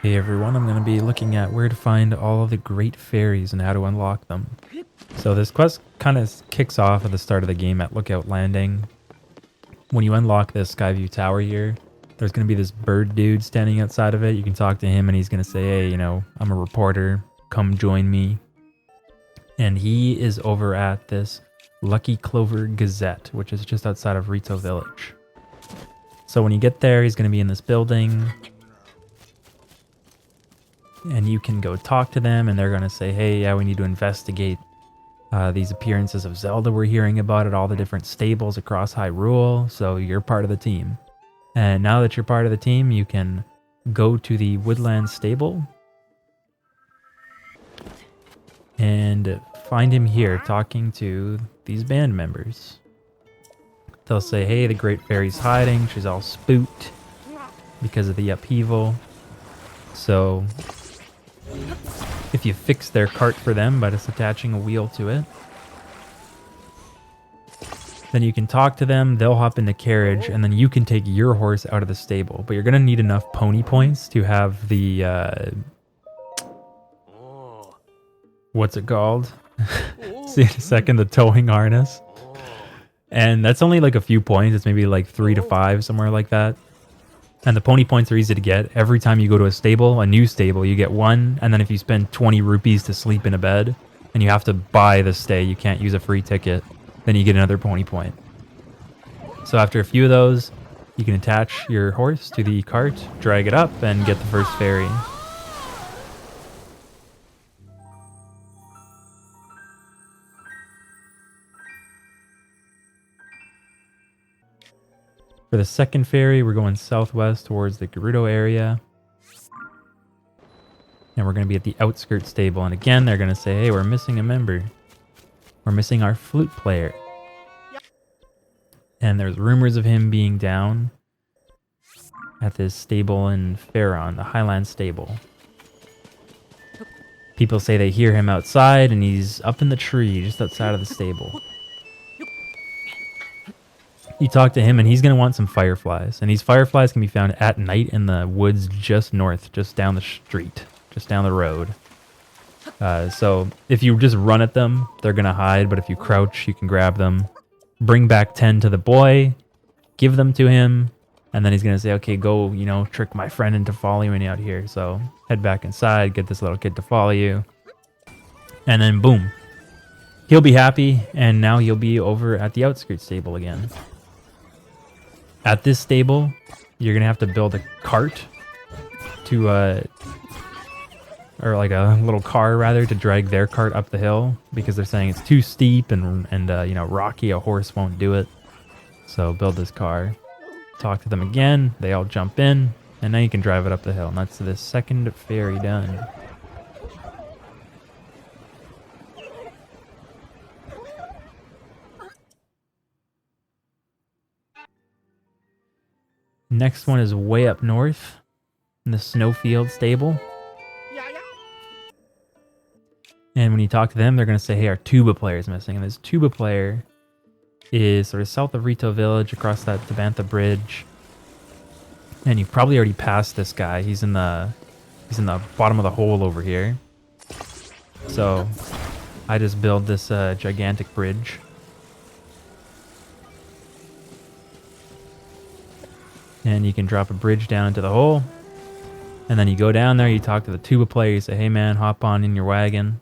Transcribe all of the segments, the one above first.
Hey everyone, I'm going to be looking at where to find all of the Great Fairies and how to unlock them. So this quest kind of kicks off at the start of the game at Lookout Landing. When you unlock this Skyview Tower here, there's going to be this bird dude standing outside of it. You can talk to him and he's going to say, hey, I'm a reporter, come join me. And he is over at this Lucky Clover Gazette, which is just outside of Rito Village. So when you get there, he's going to be in this building. And you can go talk to them and they're going to say, hey, yeah, we need to investigate these appearances of Zelda we're hearing about at all the different stables across Hyrule. So you're part of the team. And now that you're part of the team, you can go to the Woodland Stable and find him here talking to these band members. They'll say, hey, the Great Fairy's hiding. She's all spooked because of the upheaval. So if you fix their cart for them by just attaching a wheel to it, then you can talk to them, they'll hop in the carriage, and then you can take your horse out of the stable. But you're going to need enough pony points to have the, what's it called? See in a second, the towing harness. And that's only like a few points. It's maybe like 3 to 5, somewhere like that. And the pony points are easy to get. Every time you go to a stable, a new stable, you get one. And then if you spend 20 rupees to sleep in a bed, and you have to buy the stay, you can't use a free ticket, then you get another pony point. So after a few of those, you can attach your horse to the cart, drag it up, and get the first fairy. For the second fairy, we're going southwest towards the Gerudo area. And we're going to be at the Outskirt Stable. And again, they're going to say, hey, we're missing a member. We're missing our flute player. And there's rumors of him being down at this stable in Faron, the Highland Stable. People say they hear him outside and he's up in the tree just outside of the stable. You talk to him and he's going to want some fireflies. And these fireflies can be found at night in the woods just north, just down the street, just down the road. So if you just run at them, they're going to hide. But if you crouch, you can grab them. Bring back 10 to the boy. Give them to him. And then he's going to say, okay, go, trick my friend into following me out here. So head back inside, get this little kid to follow you. And then boom. He'll be happy. And now you'll be over at the Outskirt Stable again. At this stable, you're going to have to build a cart to, or like a little car rather, to drag their cart up the hill because they're saying it's too steep and rocky. A horse won't do it. So build this car. Talk to them again. They all jump in and now you can drive it up the hill. And that's the second fairy done. Next one is way up north in the Snowfield Stable. And when you talk to them, they're going to say, hey, our tuba player is missing. And this tuba player is sort of south of Rito Village, across that Tabantha Bridge. And you've probably already passed this guy. He's in the bottom of the hole over here. So I just build this gigantic bridge. And you can drop a bridge down into the hole. And then you go down there, you talk to the tuba player, you say, hey man, hop on in your wagon.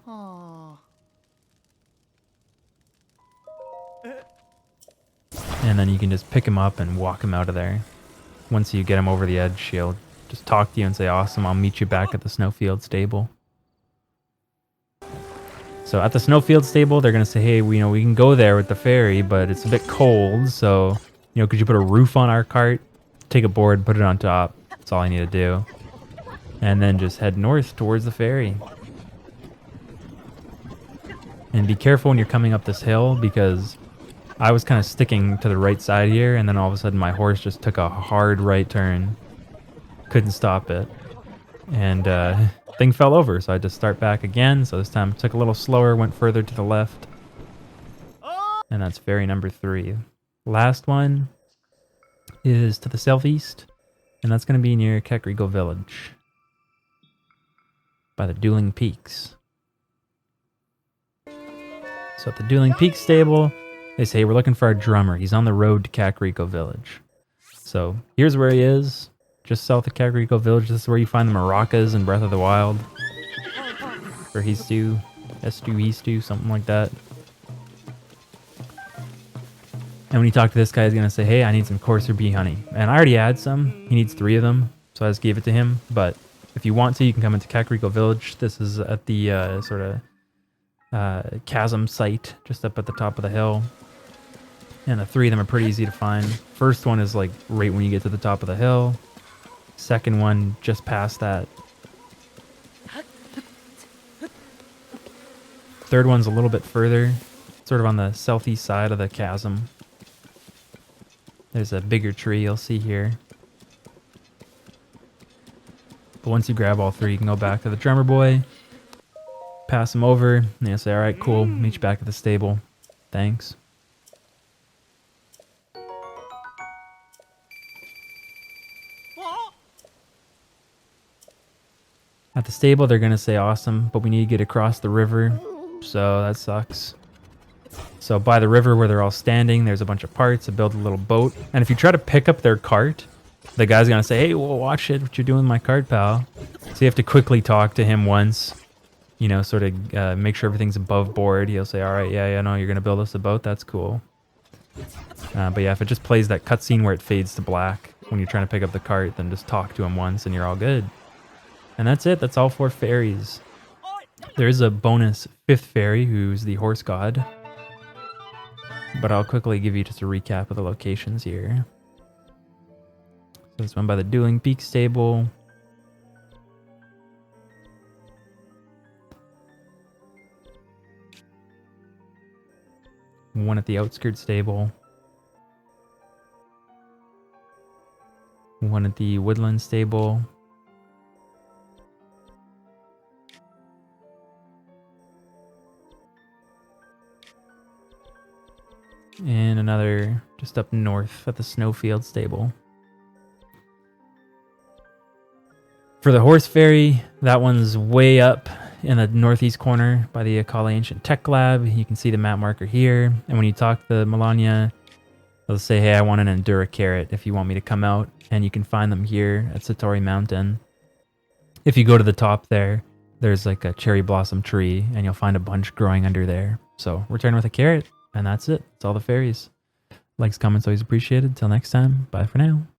And then you can just pick him up and walk him out of there. Once you get him over the edge, he'll just talk to you and say, awesome, I'll meet you back at the Snowfield Stable. So at the Snowfield Stable, they're going to say, hey, we can go there with the ferry, but it's a bit cold, so, could you put a roof on our cart? Take a board, put it on top. That's all I need to do. And then just head north towards the ferry. And be careful when you're coming up this hill, because I was kind of sticking to the right side here, and then all of a sudden my horse just took a hard right turn. Couldn't stop it. And thing fell over, so I had to start back again. So this time took a little slower, went further to the left. And that's ferry number 3. Last one is to the southeast, and that's going to be near Kekrigo Village. by the Dueling Peaks. So at the Dueling Peaks Stable, they say, we're looking for our drummer. He's on the road to Kakariko Village. So here's where he is, just south of Kakariko Village. This is where you find the maracas in Breath of the Wild. Or Histu, Estu, Histu, something like that. And when you talk to this guy, he's going to say, hey, I need some coarser bee honey. And I already had some. He needs 3 of them, so I just gave it to him. But if you want to, you can come into Kakariko Village. This is at the sort of chasm site, just up at the top of the hill. And the 3 of them are pretty easy to find. First one is like right when you get to the top of the hill. Second one just past that. Third one's a little bit further, sort of on the southeast side of the chasm. There's a bigger tree you'll see here. But once you grab all 3, you can go back to the drummer boy, pass him over, and he'll say, alright, cool, meet you back at the stable. Thanks. At the stable, they're going to say, awesome, but we need to get across the river, so that sucks. So by the river where they're all standing, there's a bunch of parts to build a little boat. And if you try to pick up their cart, the guy's going to say, hey, well, watch it, what you're doing with my cart, pal. So you have to quickly talk to him once, you know, sort of make sure everything's above board. He'll say, all right, yeah, no, you're going to build us a boat, that's cool. But yeah, if it just plays that cutscene where it fades to black when you're trying to pick up the cart, then just talk to him once and you're all good. And that's it, that's all 4 fairies. There is a bonus 5th fairy who's the horse god. But I'll quickly give you just a recap of the locations here. So this one by the Dueling Peaks Stable. One at the Outskirt Stable. One at the Woodland Stable. And another just up north at the Snowfield Stable. For the horse fairy, that one's way up in the northeast corner by the Akkala Ancient Tech Lab. You can see the map marker here. And when you talk to Malanya, they'll say, hey, I want an Endura carrot if you want me to come out. And you can find them here at Satori Mountain. If you go to the top there, there's like a cherry blossom tree, and you'll find a bunch growing under there. So return with a carrot. And that's it. That's all the fairies. Likes, comments, always appreciated. Till next time. Bye for now.